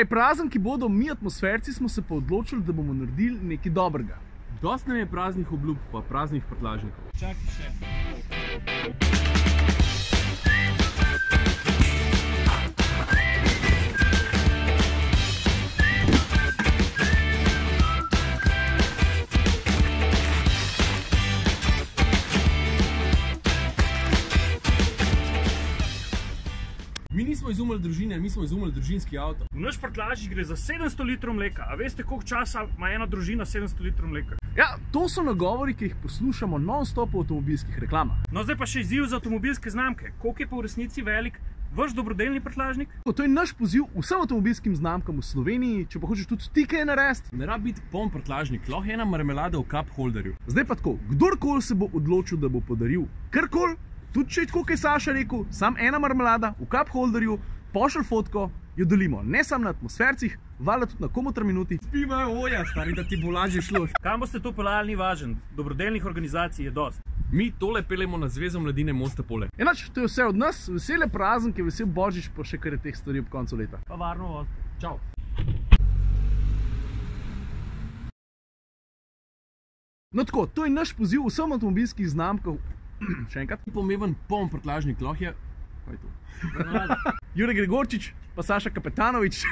Prazniki bodo, mi atmosferci smo se pa odločili, da bomo naredili nekaj dobrega. Dost nam je praznih obljub, pa praznih prtljažnikov. Čakaj še. Mi nismo izumili družine, mi smo izumili družinski avto. V naš prtljažnik gre za 700 litrov mleka. A veste, koliko časa ima ena družina 700 litrov mleka? Ja, to so nagovori, ki jih poslušamo non-stop v avtomobilskih reklamah. No, zdaj pa še izziv za avtomobilske znamke. Koliko je pa v resnici velik vaš dobrodelni prtljažnik? To je naš poziv vsem avtomobilskim znamkam v Sloveniji, če pa hočeš tudi ti kaj narediti. Ne rabi biti poln prtljažnik, lahko ena marmelada v cup holderju. Zdaj pa tako, kdorkoli se bo odločil, da bo podaril karkoli, tudi če je tako, kaj Saša rekel, sam ena marmelada v cup holderju, pošelj fotko, jo delimo ne samo na atmosfercih, valjda tudi na Komutar minuti. Spi imajo olja, stari, da ti bo lažje šlo. Kam boste to peljali, ni važen. Dobrodelnih organizacij je dost. Mi tole peljemo na Zvezo mladine Moste Pole. Enač, to je vse od nas, vesele praznike, vesel Božič, pa še kar je teh stvari ob koncu leta. Pa varno voz. Čau. No tako, to je naš poziv vsem avtomobilskih znamkov. Še enkrat. Pomemben poln prtljažnik, lahko je... Kaj je to? Jure Gregorčič, pa Saša Kapetanovič.